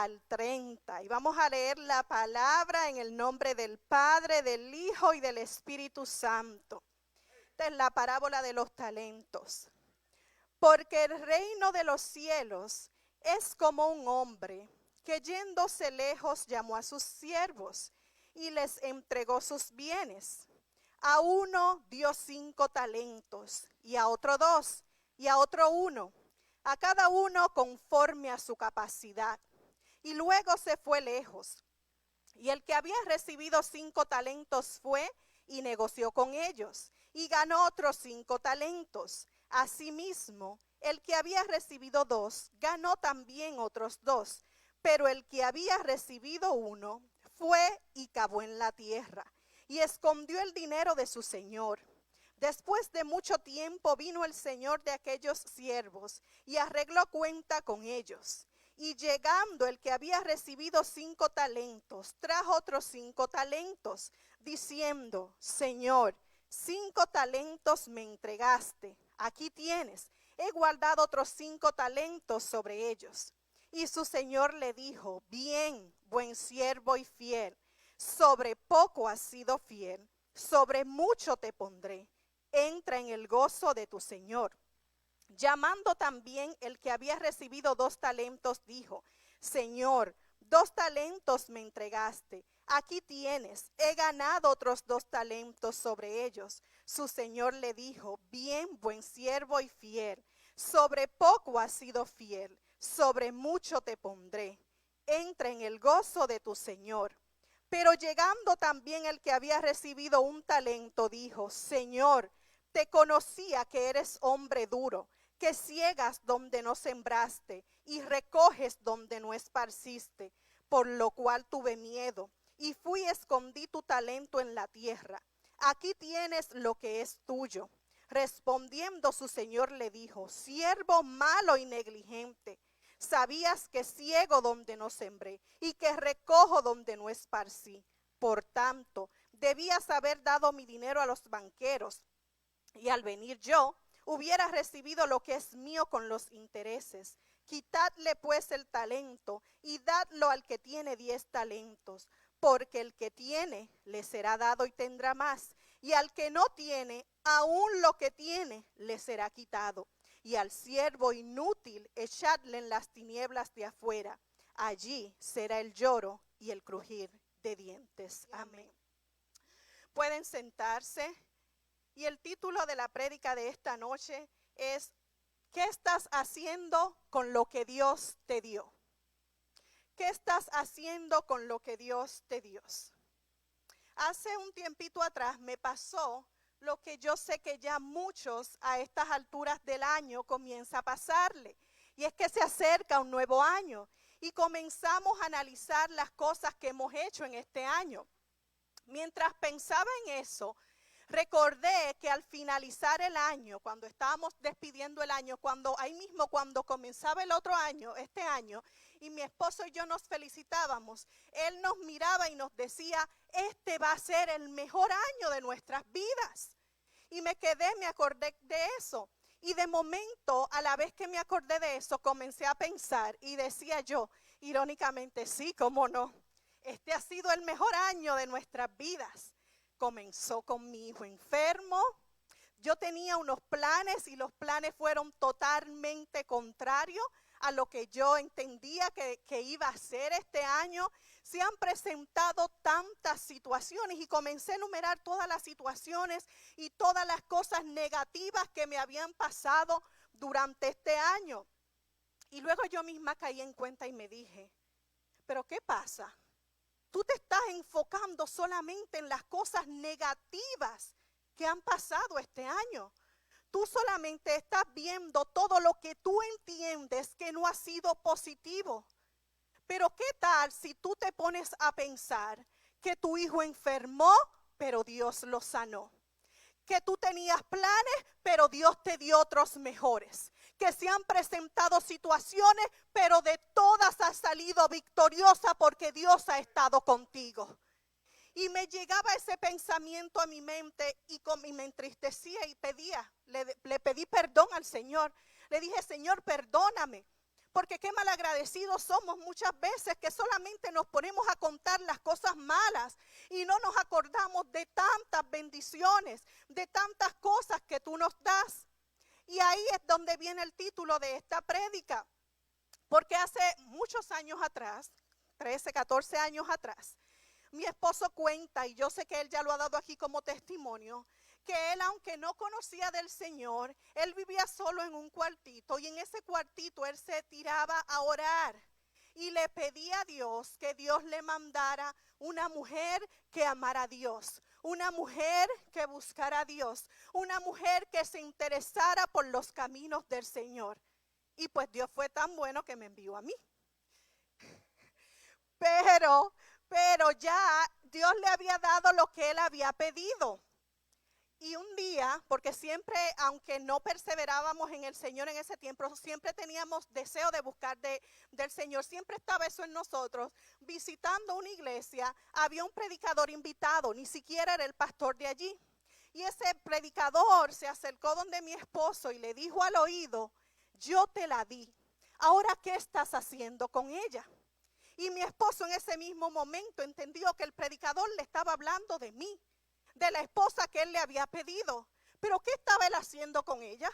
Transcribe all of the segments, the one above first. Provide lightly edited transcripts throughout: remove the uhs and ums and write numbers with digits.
al 30. Y vamos a leer la palabra en el nombre del Padre, del Hijo y del Espíritu Santo. Esta es la parábola de los talentos. Porque el reino de los cielos es como un hombre que yéndose lejos llamó a sus siervos y les entregó sus bienes. A uno dio 5 talentos, y a otro 2, y a otro 1, a cada uno conforme a su capacidad. Y luego se fue lejos. Y el que había recibido 5 talentos fue y negoció con ellos, y ganó otros 5 talentos. Asimismo, el que había recibido 2, ganó también otros 2. Pero el que había recibido 1, fue y cavó en la tierra, y escondió el dinero de su señor. Después de mucho tiempo vino el señor de aquellos siervos, y arregló cuenta con ellos. Y llegando el que había recibido 5 talentos, trajo otros 5 talentos, diciendo: Señor, 5 talentos me entregaste, aquí tienes, he guardado otros 5 talentos sobre ellos. Y su señor le dijo: Bien, buen siervo y fiel, sobre poco has sido fiel, sobre mucho te pondré, entra en el gozo de tu señor. Llamando también el que había recibido 2 talentos, dijo: Señor, 2 talentos me entregaste, aquí tienes, he ganado otros 2 talentos sobre ellos. Su señor le dijo: Bien, buen siervo y fiel, sobre poco has sido fiel, sobre mucho te pondré, entra en el gozo de tu señor. Pero llegando también el que había recibido 1 talento, dijo: Señor, te conocía que eres hombre duro, que ciegas donde no sembraste y recoges donde no esparciste, por lo cual tuve miedo y fui y escondí tu talento en la tierra. Aquí tienes lo que es tuyo. Respondiendo su señor le dijo: Siervo malo y negligente, sabías que ciego donde no sembré y que recojo donde no esparcí. Por tanto, debías haber dado mi dinero a los banqueros, y al venir yo, hubiera recibido lo que es mío con los intereses. Quitadle pues el talento y dadlo al que tiene 10 talentos, porque el que tiene le será dado y tendrá más, y al que no tiene, aún lo que tiene le será quitado. Y al siervo inútil echadle en las tinieblas de afuera, allí será el lloro y el crujir de dientes. Amén. Pueden sentarse. Y el título de la prédica de esta noche es: ¿qué estás haciendo con lo que Dios te dio? ¿Qué estás haciendo con lo que Dios te dio? Hace un tiempito atrás me pasó lo que yo sé que ya muchos a estas alturas del año comienza a pasarle. Y es que se acerca un nuevo año y comenzamos a analizar las cosas que hemos hecho en este año. Mientras pensaba en eso, recordé que al finalizar el año, cuando estábamos despidiendo el año, cuando comenzaba el otro año, este año, y mi esposo y yo nos felicitábamos, él nos miraba y nos decía: este va a ser el mejor año de nuestras vidas. Y me acordé de eso. Y de momento, a la vez que me acordé de eso, comencé a pensar y decía yo, irónicamente: sí, cómo no, este ha sido el mejor año de nuestras vidas. Comenzó con mi hijo enfermo. Yo tenía unos planes y los planes fueron totalmente contrarios a lo que yo entendía que iba a ser este año. Se han presentado tantas situaciones y comencé a enumerar todas las situaciones y todas las cosas negativas que me habían pasado durante este año. Y luego yo misma caí en cuenta y me dije: ¿pero qué pasa? Tú te estás enfocando solamente en las cosas negativas que han pasado este año. Tú solamente estás viendo todo lo que tú entiendes que no ha sido positivo. Pero ¿qué tal si tú te pones a pensar que tu hijo enfermó, pero Dios lo sanó? Que tú tenías planes, pero Dios te dio otros mejores. Que se han presentado situaciones, pero de todas has salido victoriosa porque Dios ha estado contigo. Y me llegaba ese pensamiento a mi mente y me entristecía y le pedí perdón al Señor. Le dije: Señor, perdóname, Porque qué malagradecidos somos muchas veces que solamente nos ponemos a contar las cosas malas y no nos acordamos de tantas bendiciones, de tantas cosas que tú nos das. Y ahí es donde viene el título de esta prédica. Porque hace muchos años atrás, 13, 14 años atrás, mi esposo cuenta, y yo sé que él ya lo ha dado aquí como testimonio, que él, aunque no conocía del Señor, él vivía solo en un cuartito, y en ese cuartito él se tiraba a orar y le pedía a Dios que Dios le mandara una mujer que amara a Dios, una mujer que buscara a Dios, una mujer que se interesara por los caminos del Señor. Y pues Dios fue tan bueno que me envió a mí. Pero ya Dios le había dado lo que él había pedido. Y un día, porque siempre, aunque no perseverábamos en el Señor en ese tiempo, siempre teníamos deseo de buscar del Señor. Siempre estaba eso en nosotros. Visitando una iglesia, había un predicador invitado, ni siquiera era el pastor de allí. Y ese predicador se acercó donde mi esposo y le dijo al oído: yo te la di, ahora ¿qué estás haciendo con ella? Y mi esposo en ese mismo momento entendió que el predicador le estaba hablando de mí, de la esposa que él le había pedido. Pero ¿qué estaba él haciendo con ella?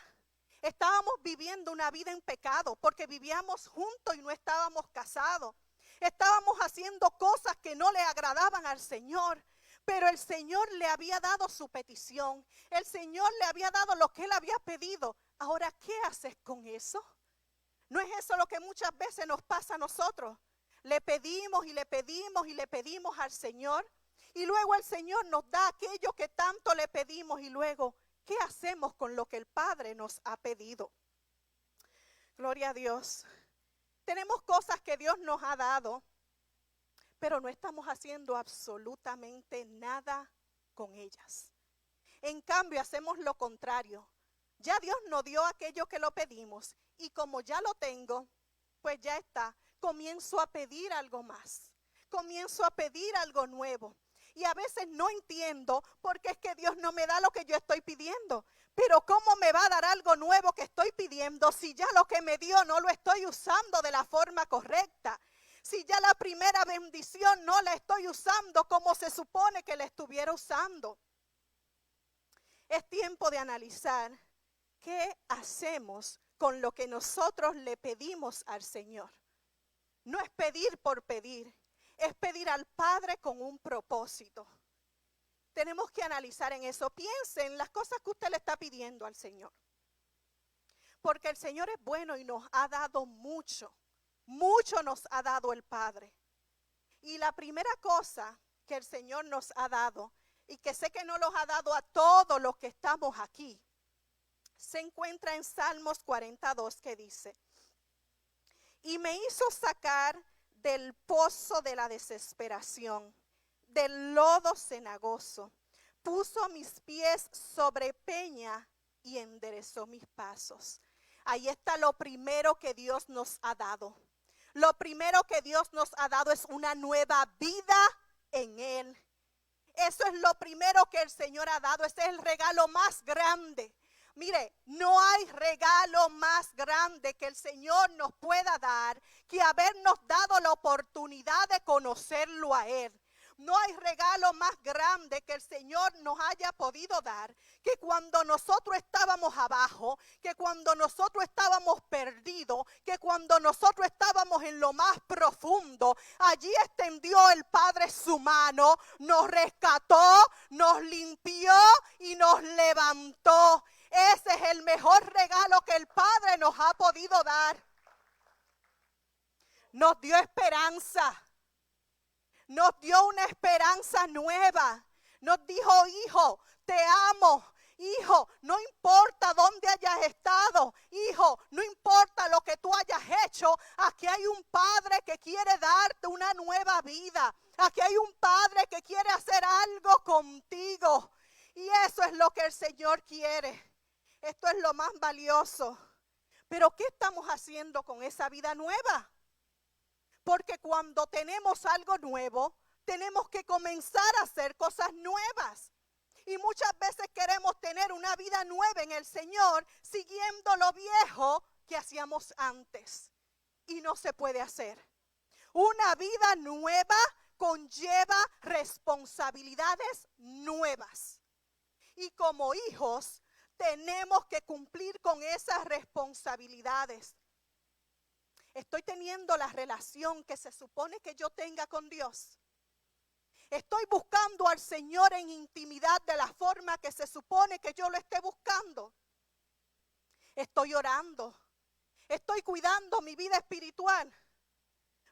Estábamos viviendo una vida en pecado porque vivíamos juntos y no estábamos casados. Estábamos haciendo cosas que no le agradaban al Señor. Pero el Señor le había dado su petición. El Señor le había dado lo que él había pedido. Ahora, ¿qué haces con eso? ¿No es eso lo que muchas veces nos pasa a nosotros? Le pedimos y le pedimos y le pedimos al Señor. Y luego el Señor nos da aquello que tanto le pedimos. Y luego, ¿qué hacemos con lo que el Padre nos ha pedido? Gloria a Dios. Tenemos cosas que Dios nos ha dado, pero no estamos haciendo absolutamente nada con ellas. En cambio, hacemos lo contrario. Ya Dios nos dio aquello que lo pedimos y como ya lo tengo, pues ya está. Comienzo a pedir algo más. Comienzo a pedir algo nuevo. Y a veces no entiendo por qué es que Dios no me da lo que yo estoy pidiendo. Pero ¿cómo me va a dar algo nuevo que estoy pidiendo si ya lo que me dio no lo estoy usando de la forma correcta? Si ya la primera bendición no la estoy usando como se supone que la estuviera usando. Es tiempo de analizar qué hacemos con lo que nosotros le pedimos al Señor. No es pedir por pedir, es pedir al Padre con un propósito. Tenemos que analizar en eso. Piense en las cosas que usted le está pidiendo al Señor. Porque el Señor es bueno y nos ha dado mucho. Mucho nos ha dado el Padre. Y la primera cosa que el Señor nos ha dado, y que sé que no los ha dado a todos los que estamos aquí, se encuentra en Salmos 42, que dice: y me hizo sacar del pozo de la desesperación, del lodo cenagoso, puso mis pies sobre peña y enderezó mis pasos. Ahí está lo primero que Dios nos ha dado. Lo primero que Dios nos ha dado es una nueva vida en Él. Eso es lo primero que el Señor ha dado. Ese es el regalo más grande. Mire, no hay regalo más grande que el Señor nos pueda dar que habernos dado la oportunidad de conocerlo a Él. No hay regalo más grande que el Señor nos haya podido dar que cuando nosotros estábamos abajo, que cuando nosotros estábamos perdidos, que cuando nosotros estábamos en lo más profundo, allí extendió el Padre su mano, nos rescató, nos limpió y nos levantó. Ese es el mejor regalo que el Padre nos ha podido dar. Nos dio esperanza. Nos dio una esperanza nueva. Nos dijo: hijo, te amo. Hijo, no importa dónde hayas estado. Hijo, no importa lo que tú hayas hecho. Aquí hay un Padre que quiere darte una nueva vida. Aquí hay un Padre que quiere hacer algo contigo. Y eso es lo que el Señor quiere. Esto es lo más valioso. Pero ¿qué estamos haciendo con esa vida nueva? Porque cuando tenemos algo nuevo, tenemos que comenzar a hacer cosas nuevas. Y muchas veces queremos tener una vida nueva en el Señor, siguiendo lo viejo que hacíamos antes. y no se puede hacer. Una vida nueva conlleva responsabilidades nuevas. Y como hijos tenemos que cumplir con esas responsabilidades. Estoy teniendo la relación que se supone que yo tenga con Dios. Estoy buscando al Señor en intimidad de la forma que se supone que yo lo esté buscando. Estoy orando. Estoy cuidando mi vida espiritual.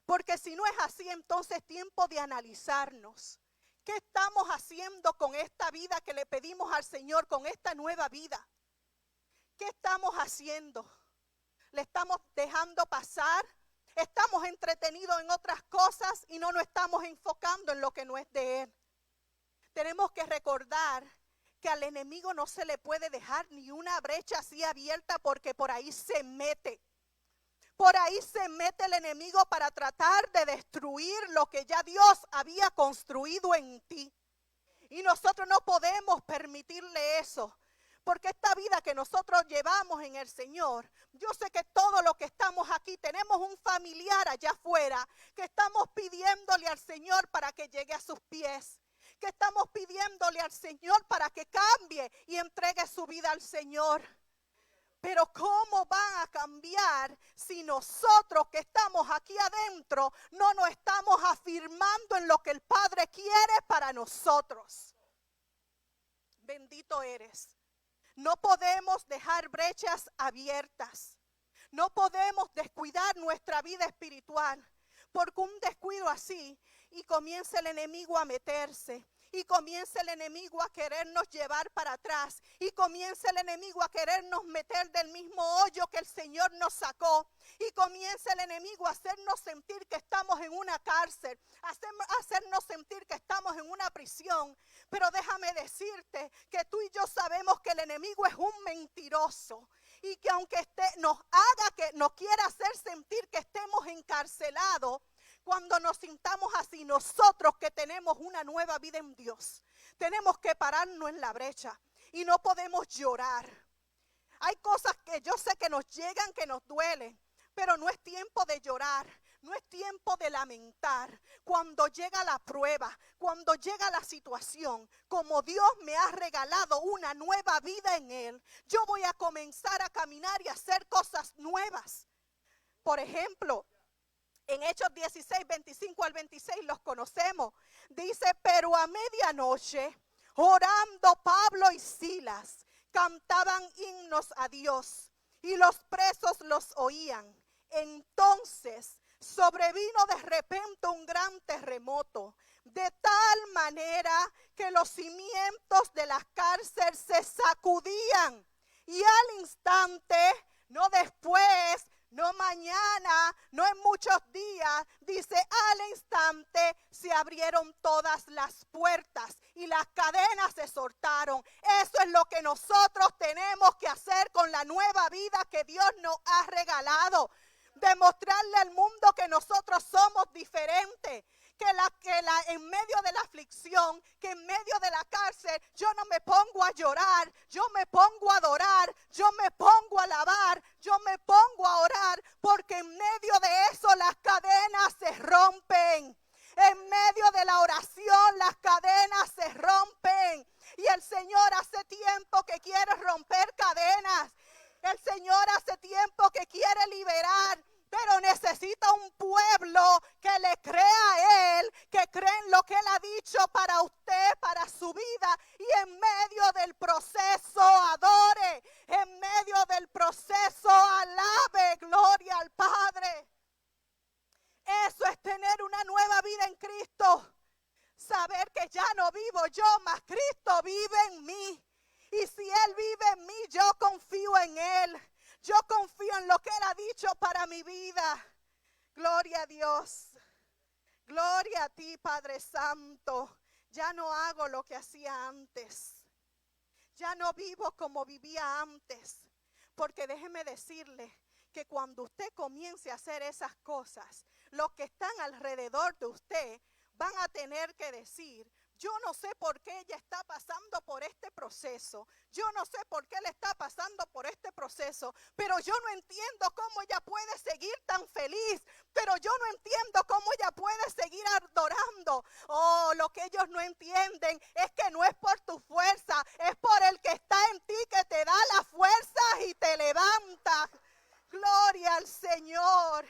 Porque si no es así, entonces es tiempo de analizarnos. ¿Qué estamos haciendo con esta vida que le pedimos al Señor, con esta nueva vida? ¿Qué estamos haciendo? ¿Le estamos dejando pasar? Estamos entretenidos en otras cosas y no nos estamos enfocando en lo que no es de Él. Tenemos que recordar que al enemigo no se le puede dejar ni una brecha así abierta, porque por ahí se mete. Por ahí se mete el enemigo para tratar de destruir lo que ya Dios había construido en ti. Y nosotros no podemos permitirle eso. Porque esta vida que nosotros llevamos en el Señor, yo sé que todos los que estamos aquí tenemos un familiar allá afuera que estamos pidiéndole al Señor para que llegue a sus pies. Que estamos pidiéndole al Señor para que cambie y entregue su vida al Señor. Pero ¿cómo van a cambiar si nosotros que estamos aquí adentro no nos estamos afirmando en lo que el Padre quiere para nosotros? Bendito eres. No podemos dejar brechas abiertas. No podemos descuidar nuestra vida espiritual. Porque un descuido así y comienza el enemigo a meterse. Y comienza el enemigo a querernos llevar para atrás. Y comienza el enemigo a querernos meter del mismo hoyo que el Señor nos sacó. Y comienza el enemigo a hacernos sentir que estamos en una cárcel. Hacernos sentir que estamos en una prisión. Pero déjame decirte que tú y yo sabemos que el enemigo es un mentiroso. Y que aunque nos quiera hacer sentir que estemos encarcelados, cuando nos sintamos así, nosotros que tenemos una nueva vida en Dios, tenemos que pararnos en la brecha y no podemos llorar. Hay cosas que yo sé que nos llegan, que nos duelen, pero no es tiempo de llorar, no es tiempo de lamentar. Cuando llega la prueba, cuando llega la situación, como Dios me ha regalado una nueva vida en Él, yo voy a comenzar a caminar y a hacer cosas nuevas. Por ejemplo, en Hechos 16, 25 al 26 los conocemos. Dice, pero a medianoche, orando Pablo y Silas, cantaban himnos a Dios y los presos los oían. Entonces sobrevino de repente un gran terremoto, de tal manera que los cimientos de la cárcel se sacudían. Y al instante, no después, no mañana, no en muchos días, dice, al instante se abrieron todas las puertas y las cadenas se soltaron. Eso es lo que nosotros tenemos que hacer con la nueva vida que Dios nos ha regalado. Demostrarle al mundo que nosotros somos diferentes. Que en medio de la aflicción, que en medio de la cárcel, yo no me pongo a llorar, yo me pongo a adorar, yo me pongo a alabar, yo me pongo a orar, porque en medio de eso las cadenas se rompen. En medio de la oración las cadenas se rompen. Y el Señor hace tiempo que quiere romper cadenas. El Señor hace tiempo que quiere liberar. Pero necesita un pueblo que le crea a Él, que cree en lo que Él ha dicho para usted, para su vida. Y en medio del proceso adore, en medio del proceso alabe, gloria al Padre. Eso es tener una nueva vida en Cristo. Saber que ya no vivo yo, mas Cristo vive en mí. Y si Él vive en mí, yo confío en Él. Yo confío en lo que Él ha dicho para mi vida. Gloria a Dios. Gloria a ti, Padre Santo. Ya no hago lo que hacía antes. Ya no vivo como vivía antes. Porque déjeme decirle que cuando usted comience a hacer esas cosas, los que están alrededor de usted van a tener que decir, Yo no sé por qué ella está pasando por este proceso. Yo no sé por qué él está pasando por este proceso. Pero yo no entiendo cómo ella puede seguir tan feliz. Pero yo no entiendo cómo ella puede seguir adorando. Oh, lo que ellos no entienden es que no es por tu fuerza. Es por el que está en ti que te da las fuerzas y te levanta. Gloria al Señor.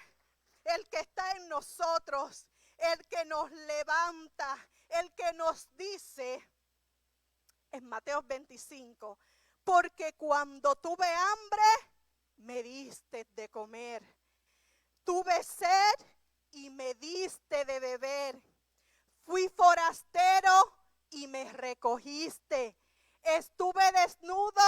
El que está en nosotros. El que nos levanta. El que nos dice en Mateo 25, porque cuando tuve hambre, me diste de comer. Tuve sed y me diste de beber. Fui forastero y me recogiste. Estuve desnudo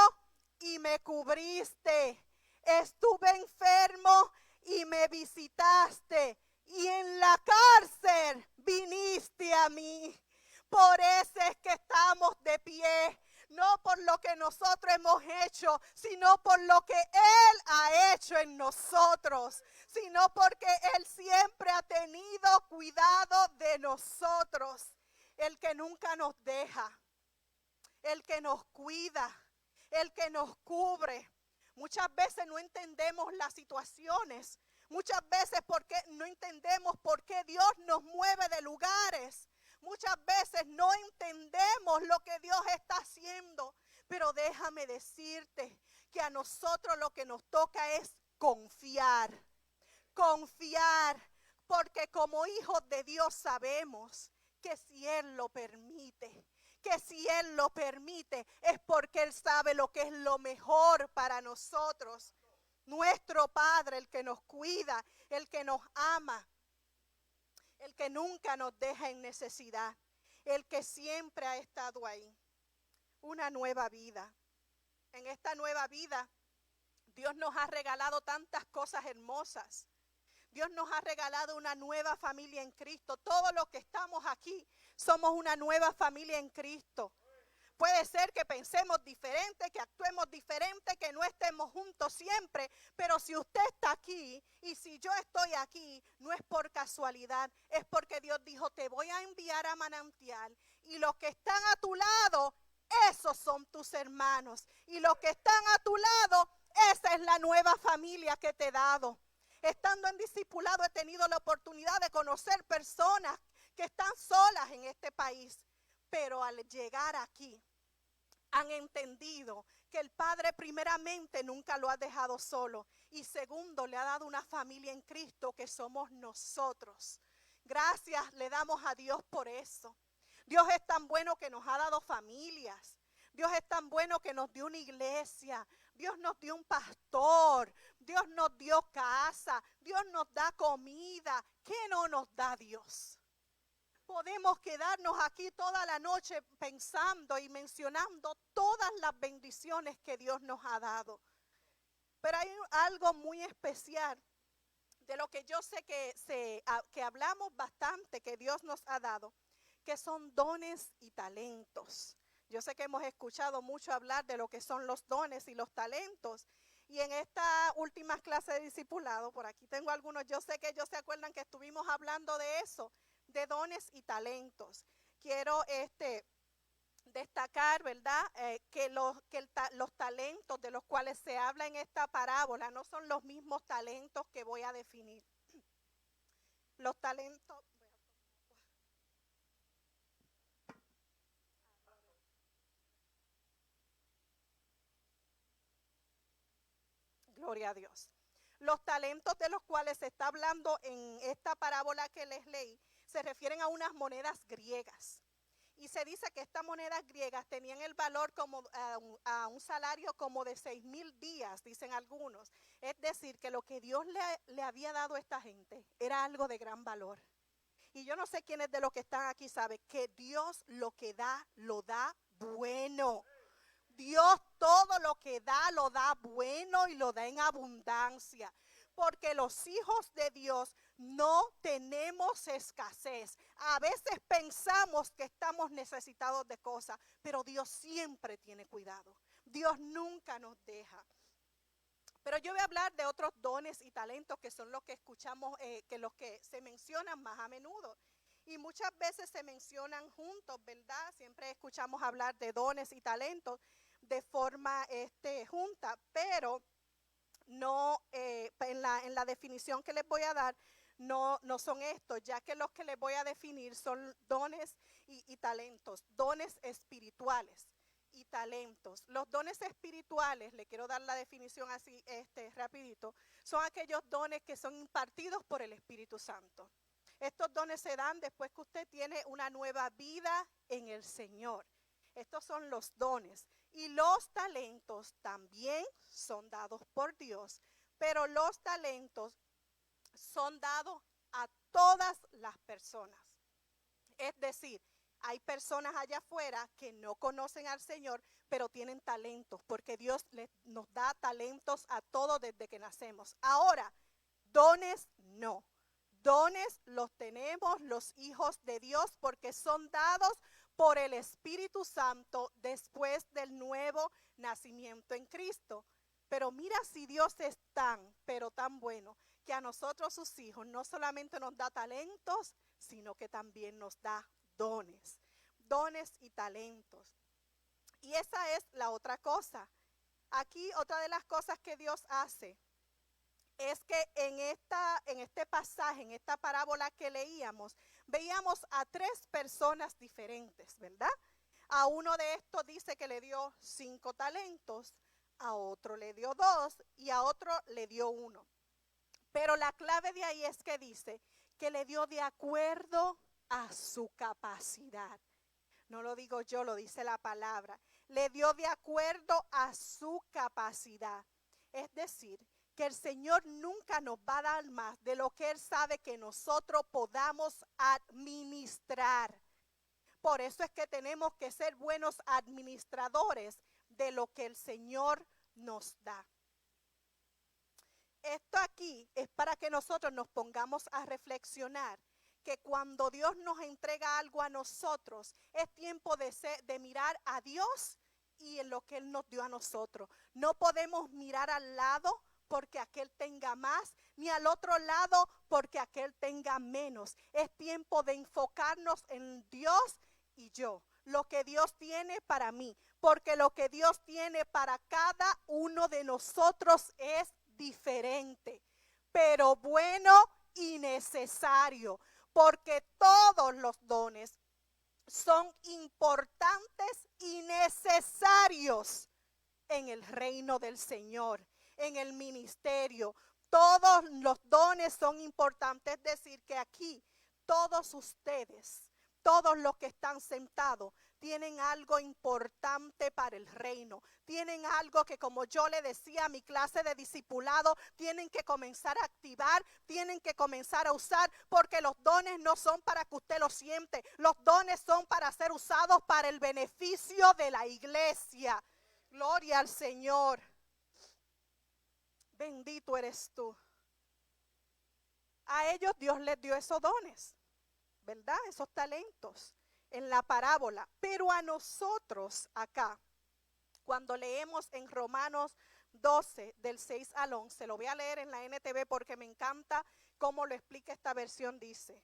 y me cubriste. Estuve enfermo y me visitaste. Y en la cárcel viniste a mí. Por eso es que estamos de pie. No por lo que nosotros hemos hecho, sino por lo que Él ha hecho en nosotros. Sino porque Él siempre ha tenido cuidado de nosotros. El que nunca nos deja. El que nos cuida. El que nos cubre. Muchas veces no entendemos las situaciones. Muchas veces porque no entendemos por qué Dios nos mueve de lugares. Muchas veces no entendemos lo que Dios está haciendo. Pero déjame decirte que a nosotros lo que nos toca es confiar. Confiar. Porque como hijos de Dios sabemos que si Él lo permite, que si Él lo permite es porque Él sabe lo que es lo mejor para nosotros. Nuestro Padre, el que nos cuida, el que nos ama, el que nunca nos deja en necesidad, el que siempre ha estado ahí. Una nueva vida. En esta nueva vida, Dios nos ha regalado tantas cosas hermosas. Dios nos ha regalado una nueva familia en Cristo. Todos los que estamos aquí somos una nueva familia en Cristo. Puede ser que pensemos diferente, que actuemos diferente, que no estemos juntos siempre, pero si usted está aquí y si yo estoy aquí, no es por casualidad, es porque Dios dijo, te voy a enviar a Manantial y los que están a tu lado, esos son tus hermanos. Y los que están a tu lado, esa es la nueva familia que te he dado. Estando en discipulado he tenido la oportunidad de conocer personas que están solas en este país, pero al llegar aquí, han entendido que el Padre primeramente nunca lo ha dejado solo y segundo le ha dado una familia en Cristo que somos nosotros. Gracias le damos a Dios por eso. Dios es tan bueno que nos ha dado familias. Dios es tan bueno que nos dio una iglesia. Dios nos dio un pastor. Dios nos dio casa. Dios nos da comida. ¿Qué no nos da Dios? Podemos quedarnos aquí toda la noche pensando y mencionando todas las bendiciones que Dios nos ha dado. Pero hay algo muy especial de lo que yo sé que hablamos bastante, que Dios nos ha dado, que son dones y talentos. Yo sé que hemos escuchado mucho hablar de lo que son los dones y los talentos. Y en esta última clase de discipulado, por aquí tengo algunos, yo sé que ellos se acuerdan que estuvimos hablando de eso, de dones y talentos. Quiero destacar, ¿verdad? Que los talentos de los cuales se habla en esta parábola no son los mismos talentos que voy a definir. Los talentos... Gloria a Dios. Los talentos de los cuales se está hablando en esta parábola que les leí se refieren a unas monedas griegas. Y se dice que estas monedas griegas tenían el valor como a un salario como de 6,000 días, dicen algunos. Es decir, que lo que Dios le había dado a esta gente era algo de gran valor. Y yo no sé quiénes de los que están aquí saben que Dios lo que da, lo da bueno. Dios todo lo que da, lo da bueno y lo da en abundancia. Porque los hijos de Dios no tenemos escasez. A veces pensamos que estamos necesitados de cosas, pero Dios siempre tiene cuidado. Dios nunca nos deja. Pero yo voy a hablar de otros dones y talentos que son los que escuchamos, que los que se mencionan más a menudo. Y muchas veces se mencionan juntos, ¿verdad? Siempre escuchamos hablar de dones y talentos de forma junta, pero no, en la definición que les voy a dar, no son estos, ya que los que les voy a definir son dones y talentos, dones espirituales y talentos. Los dones espirituales, le quiero dar la definición así rapidito, son aquellos dones que son impartidos por el Espíritu Santo. Estos dones se dan después que usted tiene una nueva vida en el Señor. Estos son los dones. Y los talentos también son dados por Dios, pero los talentos son dados a todas las personas. Es decir, hay personas allá afuera que no conocen al Señor, pero tienen talentos, porque Dios nos da talentos a todos desde que nacemos. Ahora, dones no. Dones los tenemos los hijos de Dios porque son dados por el Espíritu Santo después del nuevo nacimiento en Cristo. Pero mira si Dios es tan, pero tan bueno, que a nosotros sus hijos no solamente nos da talentos, sino que también nos da dones y talentos. Y esa es la otra cosa. Aquí otra de las cosas que Dios hace es que en este pasaje, en esta parábola que leíamos, veíamos a 3 personas diferentes, ¿verdad? A uno de estos dice que le dio 5 talentos, a otro le dio 2 y a otro le dio 1. Pero la clave de ahí es que dice que le dio de acuerdo a su capacidad. No lo digo yo, lo dice la palabra. Le dio de acuerdo a su capacidad. Es decir, que el Señor nunca nos va a dar más de lo que Él sabe que nosotros podamos administrar. Por eso es que tenemos que ser buenos administradores de lo que el Señor nos da. Esto aquí es para que nosotros nos pongamos a reflexionar que cuando Dios nos entrega algo a nosotros, es tiempo de mirar a Dios y en lo que Él nos dio a nosotros. No podemos mirar al lado porque aquel tenga más, ni al otro lado porque aquel tenga menos. Es tiempo de enfocarnos en Dios y yo, lo que Dios tiene para mí, porque lo que Dios tiene para cada uno de nosotros es diferente, pero bueno y necesario, porque todos los dones son importantes y necesarios en el reino del Señor, en el ministerio. Todos los dones son importantes, es decir, que aquí todos ustedes, todos los que están sentados, tienen algo importante para el reino. Tienen algo que, como yo le decía a mi clase de discipulado, tienen que comenzar a activar, tienen que comenzar a usar, porque los dones no son para que usted los siente. Los dones son para ser usados para el beneficio de la iglesia. Gloria al Señor. Bendito eres tú. A ellos Dios les dio esos dones, ¿verdad? Esos talentos en la parábola. Pero a nosotros acá, cuando leemos en Romanos 12, del 6 al 11, lo voy a leer en la NTV porque me encanta cómo lo explica esta versión. Dice: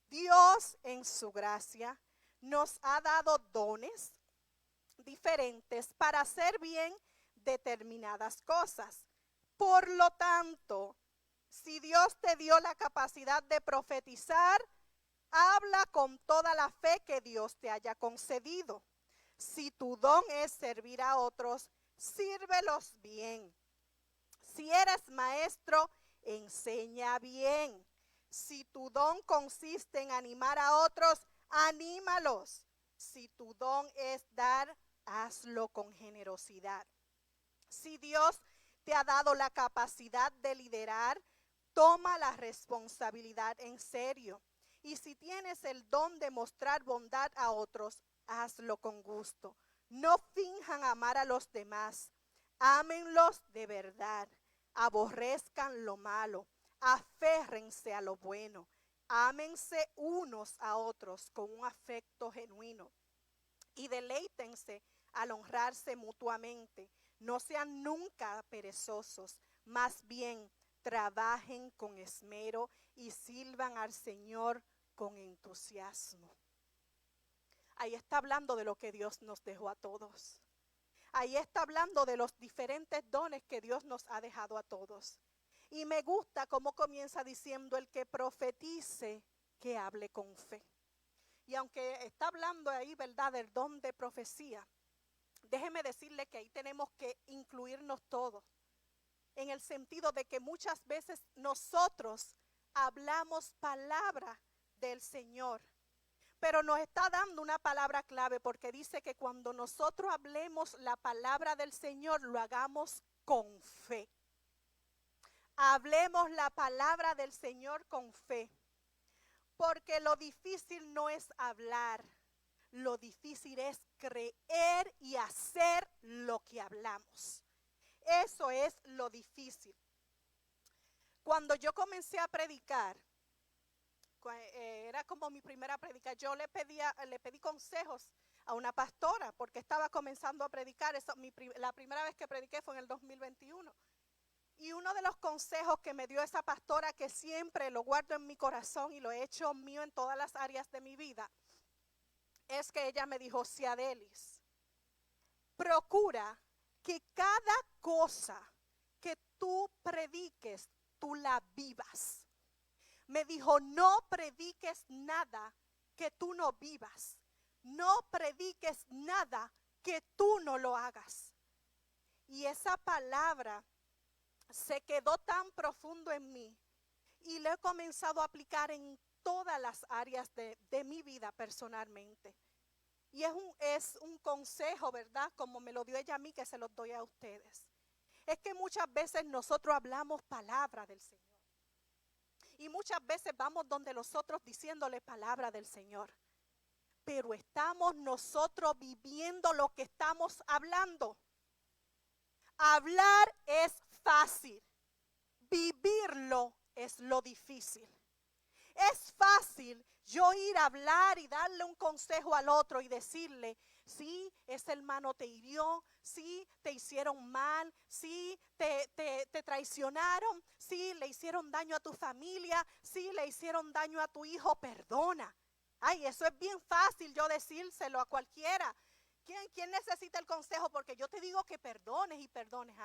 Dios en su gracia nos ha dado dones diferentes para hacer bien determinadas cosas. Por lo tanto, si Dios te dio la capacidad de profetizar, habla con toda la fe que Dios te haya concedido. Si tu don es servir a otros, sírvelos bien. Si eres maestro, enseña bien. Si tu don consiste en animar a otros, anímalos. Si tu don es dar, hazlo con generosidad. Si Dios te ha dado la capacidad de liderar, toma la responsabilidad en serio. Y si tienes el don de mostrar bondad a otros, hazlo con gusto. No finjan amar a los demás. Ámenlos de verdad. Aborrezcan lo malo. Aférrense a lo bueno. Ámense unos a otros con un afecto genuino. Y deleítense al honrarse mutuamente. No sean nunca perezosos, más bien trabajen con esmero y sirvan al Señor con entusiasmo. Ahí está hablando de lo que Dios nos dejó a todos. Ahí está hablando de los diferentes dones que Dios nos ha dejado a todos. Y me gusta cómo comienza diciendo: el que profetice, que hable con fe. Y aunque está hablando ahí, ¿verdad?, del don de profecía, déjeme decirle que ahí tenemos que incluirnos todos. En el sentido de que muchas veces nosotros hablamos palabra del Señor. Pero nos está dando una palabra clave, porque dice que cuando nosotros hablemos la palabra del Señor, lo hagamos con fe. Hablemos la palabra del Señor con fe. Porque lo difícil no es hablar, lo difícil es creer y hacer lo que hablamos. Eso es lo difícil. Cuando yo comencé a predicar, era como mi primera predica, yo le pedí consejos a una pastora porque estaba comenzando a predicar. La primera vez que prediqué fue en el 2021. Y uno de los consejos que me dio esa pastora, que siempre lo guardo en mi corazón y lo he hecho mío en todas las áreas de mi vida, es que ella me dijo: Ciadelis, procura que cada cosa que tú prediques, tú la vivas. Me dijo: no prediques nada que tú no vivas. No prediques nada que tú no lo hagas. Y esa palabra se quedó tan profundo en mí y lo he comenzado a aplicar en todas las áreas de mi vida personalmente. Y es un consejo, ¿verdad?, como me lo dio ella a mí, que se los doy a ustedes. Es que muchas veces nosotros hablamos palabra del Señor. Y muchas veces vamos donde los otros diciéndole palabra del Señor. Pero estamos nosotros viviendo lo que estamos hablando. Hablar es fácil. Vivirlo es lo difícil. Es fácil yo ir a hablar y darle un consejo al otro y decirle: sí, ese hermano te hirió, sí, te hicieron mal, sí, te traicionaron, sí, le hicieron daño a tu familia, sí, le hicieron daño a tu hijo, perdona. Ay, eso es bien fácil yo decírselo a cualquiera. ¿Quién necesita el consejo? Porque yo te digo que perdones y perdones.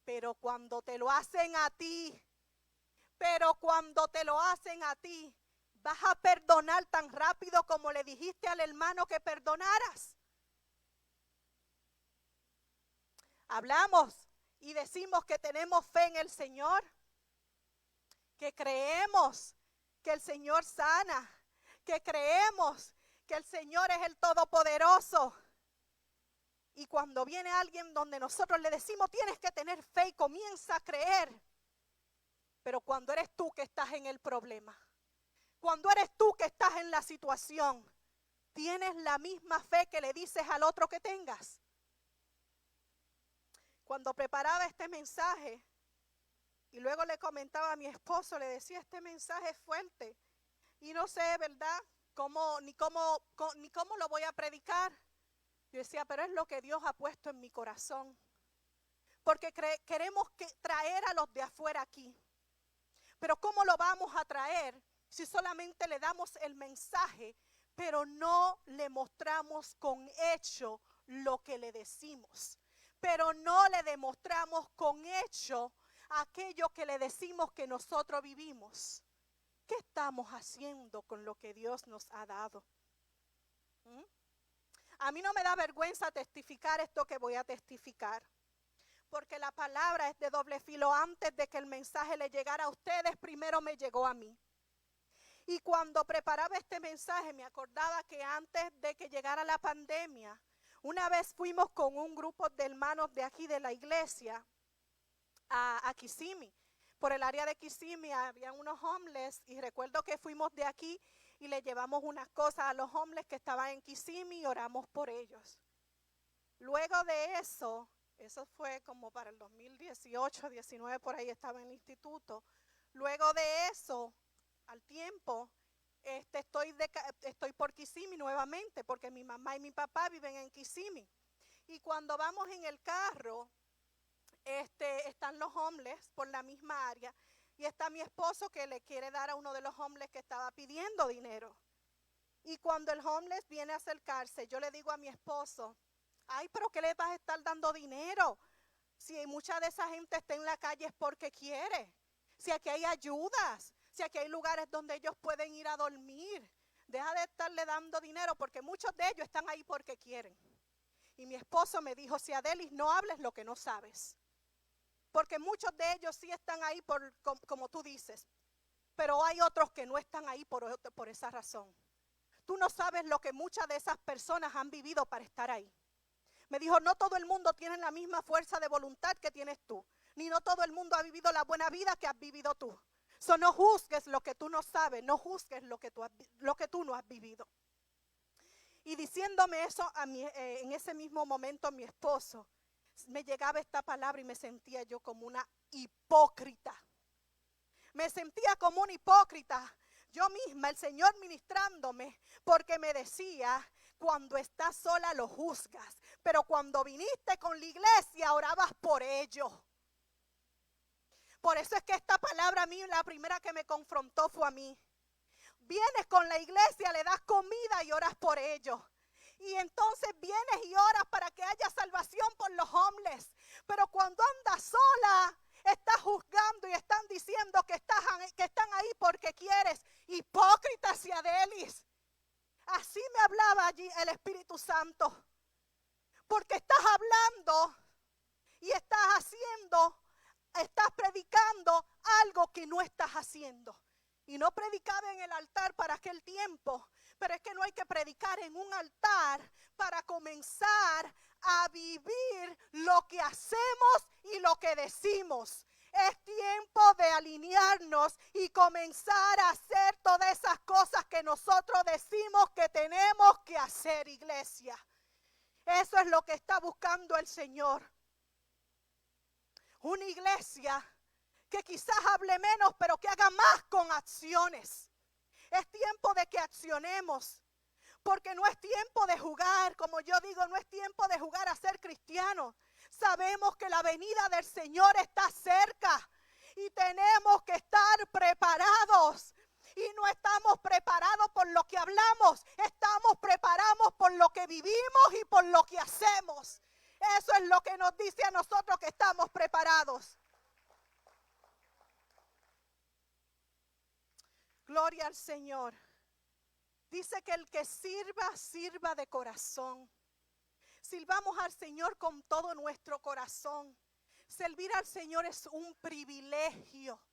Pero cuando te lo hacen a ti, ¿vas a perdonar tan rápido como le dijiste al hermano que perdonaras? Hablamos y decimos que tenemos fe en el Señor, que creemos que el Señor sana, que creemos que el Señor es el Todopoderoso. Y cuando viene alguien donde nosotros le decimos: tienes que tener fe, y comienza a creer. Pero cuando eres tú que estás en el problema, cuando eres tú que estás en la situación, ¿tienes la misma fe que le dices al otro que tengas? Cuando preparaba este mensaje y luego le comentaba a mi esposo, le decía: este mensaje es fuerte y no sé, ¿verdad?, ni cómo lo voy a predicar. Yo decía: pero es lo que Dios ha puesto en mi corazón. Porque queremos traer a los de afuera aquí. Pero ¿cómo lo vamos a traer si solamente le damos el mensaje, pero no le mostramos con hecho lo que le decimos? Pero no le demostramos con hecho aquello que le decimos que nosotros vivimos. ¿Qué estamos haciendo con lo que Dios nos ha dado? A mí no me da vergüenza testificar esto que voy a testificar, porque la palabra es de doble filo. Antes de que el mensaje le llegara a ustedes, primero me llegó a mí. Y cuando preparaba este mensaje, me acordaba que antes de que llegara la pandemia, una vez fuimos con un grupo de hermanos de aquí de la iglesia a Kissimmee. Por el área de Kissimmee había unos homeless, y recuerdo que fuimos de aquí y le llevamos unas cosas a los homeless que estaban en Kissimmee y oramos por ellos. Luego de eso fue como para el 2018, 19, por ahí estaba en el instituto. Luego de eso, al tiempo, estoy por Kissimmee nuevamente, porque mi mamá y mi papá viven en Kissimmee. Y cuando vamos en el carro, están los homeless por la misma área. Y está mi esposo que le quiere dar a uno de los homeless que estaba pidiendo dinero. Y cuando el homeless viene a acercarse, yo le digo a mi esposo, ay, pero ¿qué le vas a estar dando dinero? Si mucha de esa gente está en la calle es porque quiere. Si aquí hay ayudas, si aquí hay lugares donde ellos pueden ir a dormir. Deja de estarle dando dinero porque muchos de ellos están ahí porque quieren. Y mi esposo me dijo, si Adelis, no hables lo que no sabes. Porque muchos de ellos sí están ahí como tú dices. Pero hay otros que no están ahí por esa razón. Tú no sabes lo que muchas de esas personas han vivido para estar ahí. Me dijo, no todo el mundo tiene la misma fuerza de voluntad que tienes tú. Ni no todo el mundo ha vivido la buena vida que has vivido tú. So, no juzgues lo que tú no sabes, no juzgues lo que tú no has vivido. Y diciéndome eso en ese mismo momento mi esposo, me llegaba esta palabra y me sentía yo como una hipócrita. Me sentía como una hipócrita. Yo misma, el Señor ministrándome, porque me decía, cuando estás sola lo juzgas, pero cuando viniste con la iglesia orabas por ellos. Por eso es que esta palabra a mí, la primera que me confrontó fue a mí. Vienes con la iglesia, le das comida y oras por ellos. Y entonces vienes y oras para que haya salvación por los homeless. Pero cuando andas sola, estás juzgando y están diciendo que están ahí porque quieres. Hipócritas y Adelis. Así me hablaba allí el Espíritu Santo. Porque estás hablando y estás predicando algo que no estás haciendo. Y no predicaba en el altar para aquel tiempo, pero es que no hay que predicar en un altar para comenzar a vivir lo que hacemos y lo que decimos. Es tiempo de alinearnos y comenzar a hacer todas esas cosas que nosotros decimos que tenemos que hacer, iglesia. Eso es lo que está buscando el Señor. Una iglesia que quizás hable menos, pero que haga más con acciones. Es tiempo de que accionemos, porque no es tiempo de jugar, como yo digo, no es tiempo de jugar a ser cristianos. Sabemos que la venida del Señor está cerca y tenemos que estar preparados. Y no estamos preparados por lo que hablamos, estamos preparados por lo que vivimos y por lo que hacemos. Eso es lo que nos dice a nosotros que estamos preparados. Gloria al Señor. Dice que el que sirva, sirva de corazón. Sirvamos al Señor con todo nuestro corazón. Servir al Señor es un privilegio.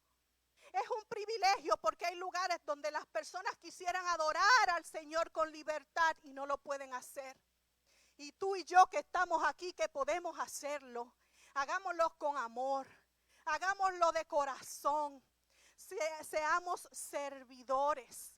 Es un privilegio porque hay lugares donde las personas quisieran adorar al Señor con libertad y no lo pueden hacer. Y tú y yo que estamos aquí, que podemos hacerlo, hagámoslo con amor, hagámoslo de corazón. Seamos servidores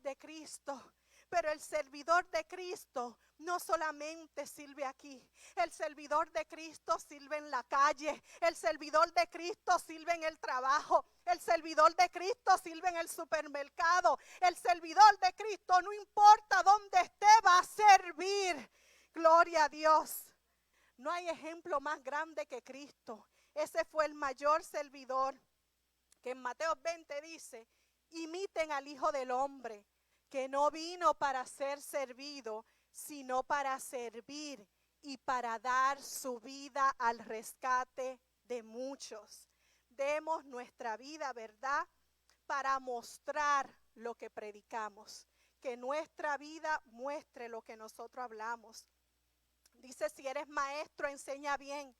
de Cristo. Pero el servidor de Cristo no solamente sirve aquí. El servidor de Cristo sirve en la calle. El servidor de Cristo sirve en el trabajo. El servidor de Cristo sirve en el supermercado. El servidor de Cristo, no importa dónde esté, va a servir. Gloria a Dios. No hay ejemplo más grande que Cristo. Ese fue el mayor servidor. Que en Mateo 20 dice, imiten al Hijo del Hombre, que no vino para ser servido, sino para servir y para dar su vida al rescate de muchos. Demos nuestra vida, ¿verdad?, para mostrar lo que predicamos. Que nuestra vida muestre lo que nosotros hablamos. Dice, si eres maestro, enseña bien.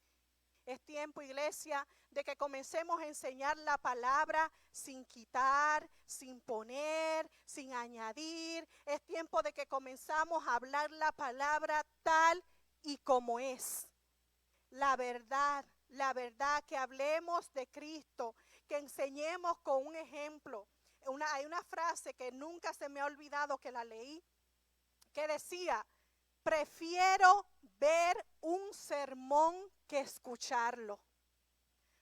Es tiempo, iglesia, de que comencemos a enseñar la palabra sin quitar, sin poner, sin añadir. Es tiempo de que comenzamos a hablar la palabra tal y como es. La verdad, que hablemos de Cristo, que enseñemos con un ejemplo. Hay una frase que nunca se me ha olvidado que la leí, que decía, prefiero ver un sermón que escucharlo.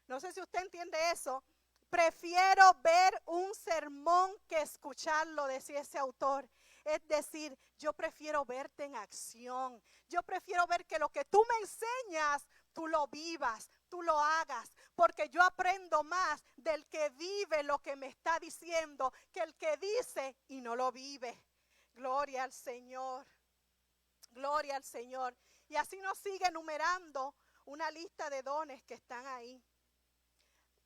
No sé si usted entiende eso. Prefiero ver un sermón que escucharlo, decía ese autor. Es decir, yo prefiero verte en acción. Yo prefiero ver que lo que tú me enseñas, tú lo vivas, tú lo hagas, porque yo aprendo más del que vive lo que me está diciendo que el que dice y no lo vive. Gloria al Señor, gloria al Señor. Y así nos sigue enumerando una lista de dones que están ahí.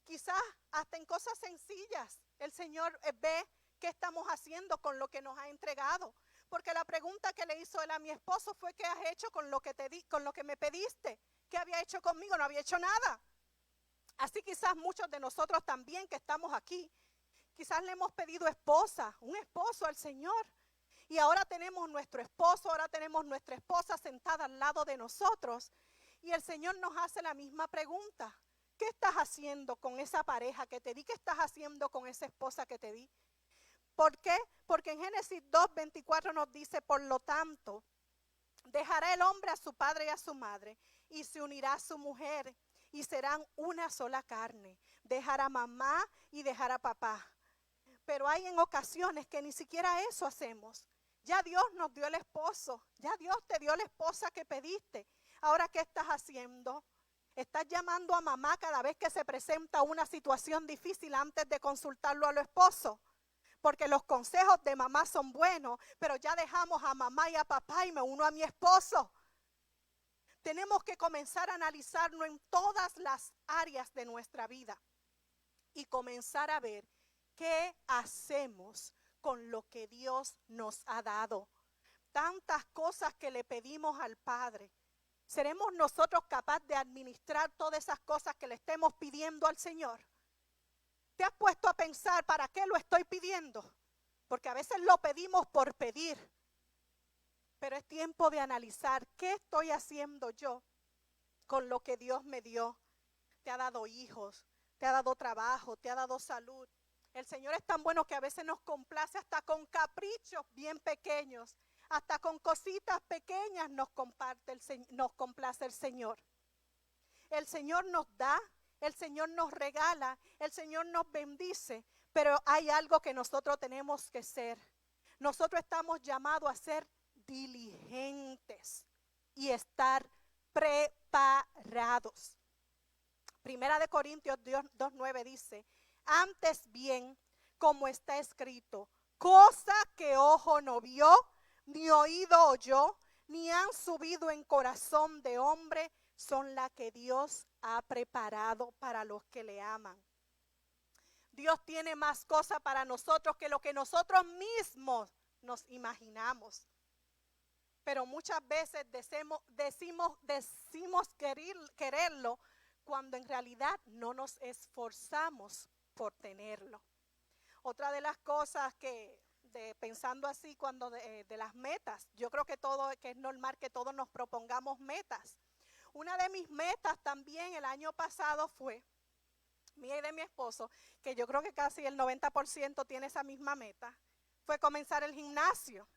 Quizás hasta en cosas sencillas el Señor ve qué estamos haciendo con lo que nos ha entregado. Porque la pregunta que le hizo él a mi esposo fue: ¿qué has hecho con lo que te di, con lo que me pediste? ¿Qué había hecho conmigo? No había hecho nada. Así quizás muchos de nosotros también que estamos aquí, quizás le hemos pedido esposa, un esposo al Señor. Y ahora tenemos nuestro esposo, ahora tenemos nuestra esposa sentada al lado de nosotros. Y el Señor nos hace la misma pregunta: ¿qué estás haciendo con esa pareja que te di? ¿Qué estás haciendo con esa esposa que te di? ¿Por qué? Porque en Génesis 2:24 nos dice: por lo tanto, dejará el hombre a su padre y a su madre, y se unirá a su mujer, y serán una sola carne. Dejará mamá y dejará papá. Pero hay en ocasiones que ni siquiera eso hacemos. Ya Dios nos dio el esposo, ya Dios te dio la esposa que pediste. Ahora, ¿qué estás haciendo? ¿Estás llamando a mamá cada vez que se presenta una situación difícil antes de consultarlo a los esposos? Porque los consejos de mamá son buenos, pero ya dejamos a mamá y a papá y me uno a mi esposo. Tenemos que comenzar a analizarnos en todas las áreas de nuestra vida y comenzar a ver qué hacemos con lo que Dios nos ha dado. Tantas cosas que le pedimos al Padre. ¿Seremos nosotros capaces de administrar todas esas cosas que le estemos pidiendo al Señor? ¿Te has puesto a pensar para qué lo estoy pidiendo? Porque a veces lo pedimos por pedir. Pero es tiempo de analizar qué estoy haciendo yo con lo que Dios me dio. Te ha dado hijos, te ha dado trabajo, te ha dado salud. El Señor es tan bueno que a veces nos complace hasta con caprichos bien pequeños. Hasta con cositas pequeñas nos complace el Señor. El Señor nos da, el Señor nos regala, el Señor nos bendice. Pero hay algo que nosotros tenemos que ser. Nosotros estamos llamados a ser diligentes y estar preparados. Primera de Corintios 2:9 dice: antes bien, como está escrito, cosa que ojo no vio, ni oído oyó, ni han subido en corazón de hombre, son las que Dios ha preparado para los que le aman. Dios tiene más cosas para nosotros que lo que nosotros mismos nos imaginamos. Pero muchas veces decimos quererlo cuando en realidad no nos esforzamos por tenerlo. Otra de las cosas que, pensando así, cuando de las metas, yo creo que es normal que todos nos propongamos metas. Una de mis metas también el año pasado fue, mía y de mi esposo, que yo creo que casi el 90% tiene esa misma meta, fue comenzar el gimnasio.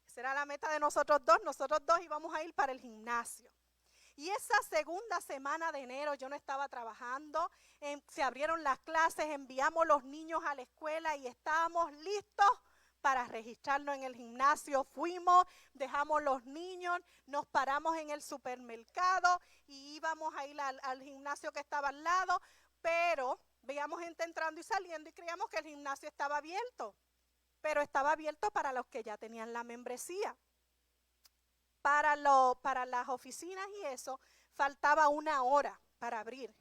Esa era la meta de nosotros dos íbamos a ir para el gimnasio. Y esa segunda semana de enero yo no estaba trabajando, se abrieron las clases, enviamos los niños a la escuela y estábamos listos para registrarnos en el gimnasio. Fuimos, dejamos los niños, nos paramos en el supermercado y íbamos a ir al gimnasio que estaba al lado, pero veíamos gente entrando y saliendo y creíamos que el gimnasio estaba abierto. Pero estaba abierto para los que ya tenían la membresía. Para las oficinas y eso, faltaba 1 hora para abrir.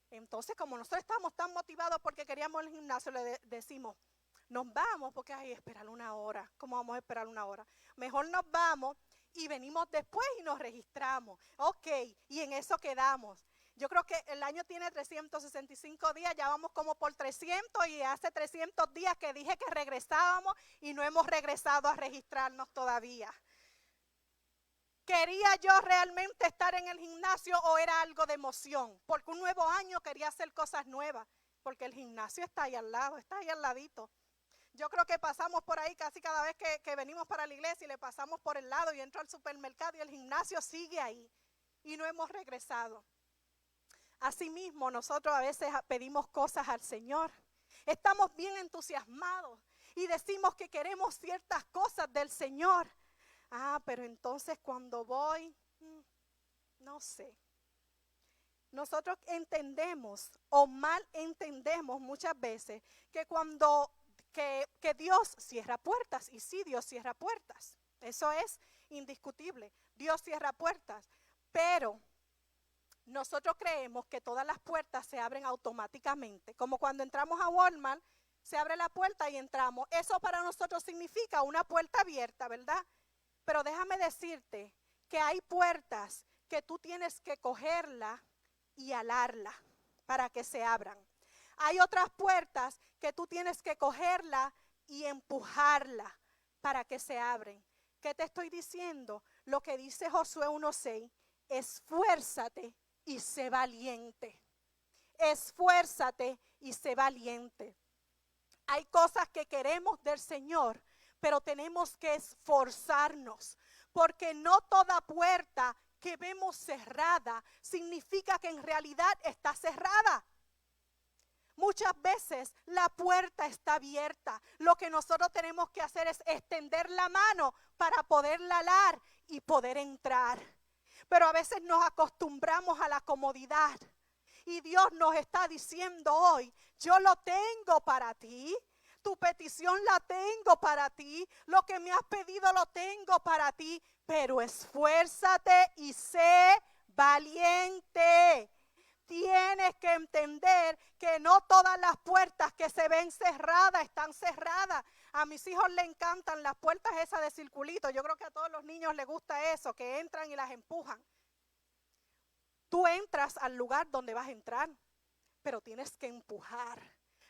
Entonces, como nosotros estábamos tan motivados porque queríamos el gimnasio, le decimos, nos vamos porque hay que esperar 1 hora. ¿Cómo vamos a esperar 1 hora? Mejor nos vamos y venimos después y nos registramos. Ok, y en eso quedamos. Yo creo que el año tiene 365 días, ya vamos como por 300 y hace 300 días que dije que regresábamos y no hemos regresado a registrarnos todavía. ¿Quería yo realmente estar en el gimnasio o era algo de emoción? Porque un nuevo año quería hacer cosas nuevas, porque el gimnasio está ahí al lado, está ahí al ladito. Yo creo que pasamos por ahí casi cada vez que venimos para la iglesia y le pasamos por el lado y entro al supermercado y el gimnasio sigue ahí y no hemos regresado. Asimismo, nosotros a veces pedimos cosas al Señor. Estamos bien entusiasmados y decimos que queremos ciertas cosas del Señor. Pero entonces cuando voy, no sé. nosotros entendemos o mal entendemos muchas veces que cuando que Dios cierra puertas, y sí, Dios cierra puertas, eso es indiscutible, Dios cierra puertas, pero nosotros creemos que todas las puertas se abren automáticamente, como cuando entramos a Walmart, se abre la puerta y entramos. Eso para nosotros significa una puerta abierta, ¿verdad? Pero déjame decirte que hay puertas que tú tienes que cogerla y alarla para que se abran. Hay otras puertas que tú tienes que cogerla y empujarla para que se abren. ¿Qué te estoy diciendo? Lo que dice Josué 1:6, esfuérzate y sé valiente. Esfuérzate y sé valiente. Hay cosas que queremos del Señor, pero tenemos que esforzarnos, porque no toda puerta que vemos cerrada significa que en realidad está cerrada. Muchas veces la puerta está abierta. Lo que nosotros tenemos que hacer es extender la mano para poderla alar y poder entrar. Pero a veces nos acostumbramos a la comodidad. Y Dios nos está diciendo hoy, yo lo tengo para ti. Tu petición la tengo para ti. Lo que me has pedido lo tengo para ti. Pero esfuérzate y sé valiente. Tienes que entender que no todas las puertas que se ven cerradas están cerradas. A mis hijos les encantan las puertas esas de circulito. Yo creo que a todos los niños les gusta eso, que entran y las empujan. Tú entras al lugar donde vas a entrar, pero tienes que empujar.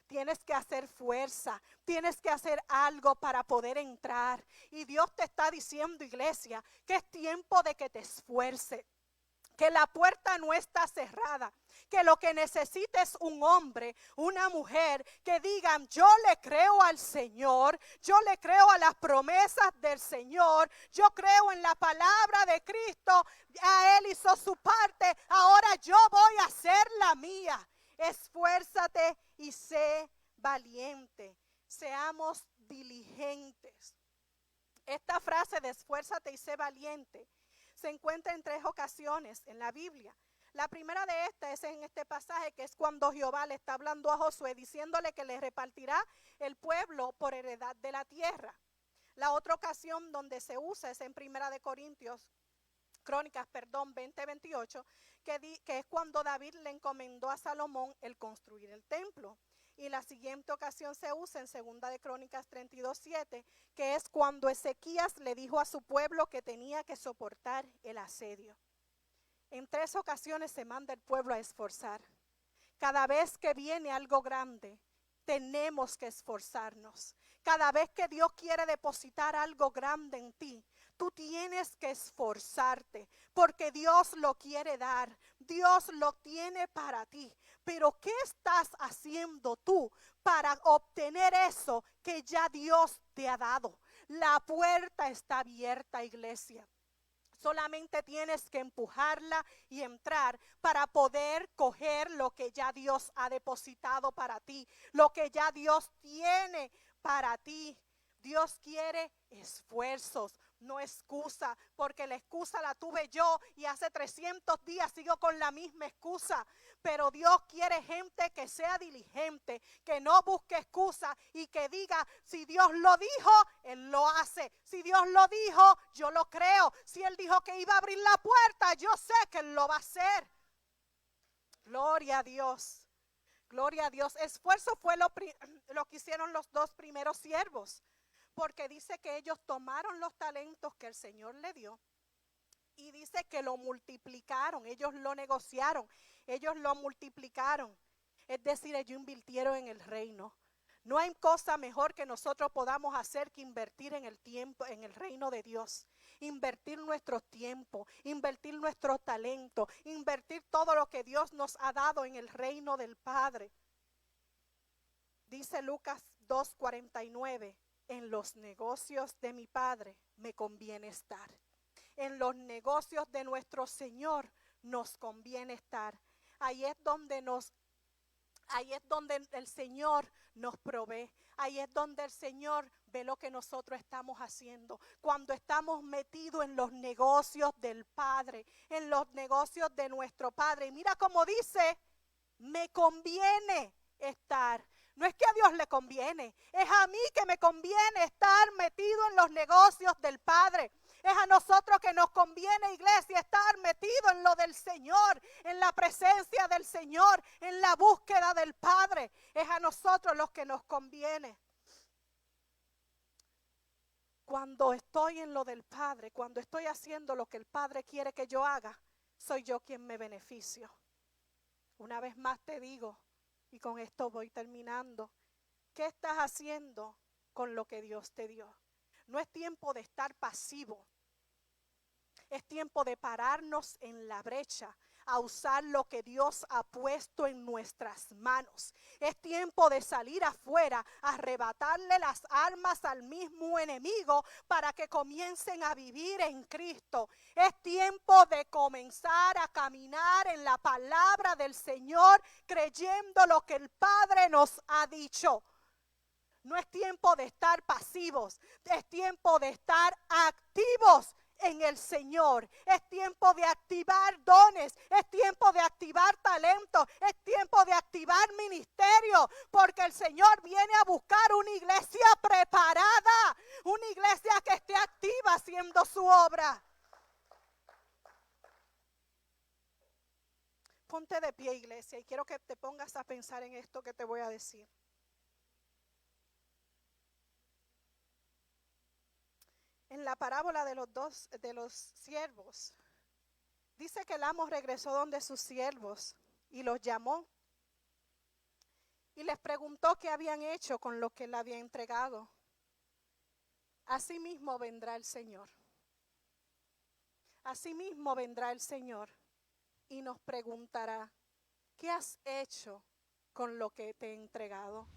Tienes que hacer fuerza, tienes que hacer algo para poder entrar. Y Dios te está diciendo, iglesia, que es tiempo de que te esfuerces. Que la puerta no está cerrada, que lo que necesita es un hombre, una mujer que digan, yo le creo al Señor, yo le creo a las promesas del Señor, yo creo en la palabra de Cristo, a Él hizo su parte, ahora yo voy a hacer la mía. Esfuérzate y sé valiente, seamos diligentes. Esta frase de esfuérzate y sé valiente se encuentra en 3 ocasiones en la Biblia. La primera de estas es en este pasaje, que es cuando Jehová le está hablando a Josué, diciéndole que le repartirá el pueblo por heredad de la tierra. La otra ocasión donde se usa es en Primera de Crónicas 20:28, que es cuando David le encomendó a Salomón el construir el templo. Y la siguiente ocasión se usa en 2 de Crónicas 32:7, que es cuando Ezequías le dijo a su pueblo que tenía que soportar el asedio. En 3 ocasiones se manda el pueblo a esforzar. Cada vez que viene algo grande, tenemos que esforzarnos. Cada vez que Dios quiere depositar algo grande en ti, tú tienes que esforzarte, porque Dios lo quiere dar. Dios lo tiene para ti. Pero ¿qué estás haciendo tú para obtener eso que ya Dios te ha dado? La puerta está abierta, iglesia. Solamente tienes que empujarla y entrar para poder coger lo que ya Dios ha depositado para ti, lo que ya Dios tiene para ti. Dios quiere esfuerzos, no excusa, porque la excusa la tuve yo y hace 300 días sigo con la misma excusa. Pero Dios quiere gente que sea diligente, que no busque excusa y que diga, si Dios lo dijo, Él lo hace. Si Dios lo dijo, yo lo creo. Si Él dijo que iba a abrir la puerta, yo sé que Él lo va a hacer. Gloria a Dios. Gloria a Dios. Esfuerzo fue lo que hicieron los 2 primeros siervos. Porque dice que ellos tomaron los talentos que el Señor le dio y dice que lo multiplicaron, ellos lo negociaron, ellos lo multiplicaron. Es decir, ellos invirtieron en el reino. No hay cosa mejor que nosotros podamos hacer que invertir en el tiempo, en el reino de Dios. Invertir nuestro tiempo, invertir nuestro talento, invertir todo lo que Dios nos ha dado en el reino del Padre. Dice Lucas 2:49. En los negocios de mi Padre me conviene estar. En los negocios de nuestro Señor nos conviene estar. Ahí es donde el Señor nos provee. Ahí es donde el Señor Ve lo que nosotros estamos haciendo cuando estamos metidos en los negocios del Padre, en los negocios de nuestro Padre. Y mira cómo dice, me conviene estar. No es que a Dios le conviene, es a mí que me conviene estar metido en los negocios del Padre. Es a nosotros que nos conviene, iglesia, estar metido en lo del Señor, en la presencia del Señor, en la búsqueda del Padre. Es a nosotros los que nos conviene. Cuando estoy en lo del Padre, cuando estoy haciendo lo que el Padre quiere que yo haga, soy yo quien me beneficio. Una vez más te digo, y con esto voy terminando, ¿qué estás haciendo con lo que Dios te dio? No es tiempo de estar pasivo. Es tiempo de pararnos en la brecha a usar lo que Dios ha puesto en nuestras manos. Es tiempo de salir afuera, a arrebatarle las armas al mismo enemigo para que comiencen a vivir en Cristo. Es tiempo de comenzar a caminar en la palabra del Señor, creyendo lo que el Padre nos ha dicho. No es tiempo de estar pasivos, es tiempo de estar activos en el Señor. Es tiempo de activar dones, es tiempo de activar talentos, es tiempo de activar ministerio, porque el Señor viene a buscar una iglesia preparada, una iglesia que esté activa haciendo su obra. Ponte de pie, iglesia, y quiero que te pongas a pensar en esto que te voy a decir. En la parábola de los siervos, dice que el amo regresó donde sus siervos y los llamó y les preguntó qué habían hecho con lo que él había entregado. Asimismo vendrá el Señor. Asimismo vendrá el Señor y nos preguntará, ¿qué has hecho con lo que te he entregado?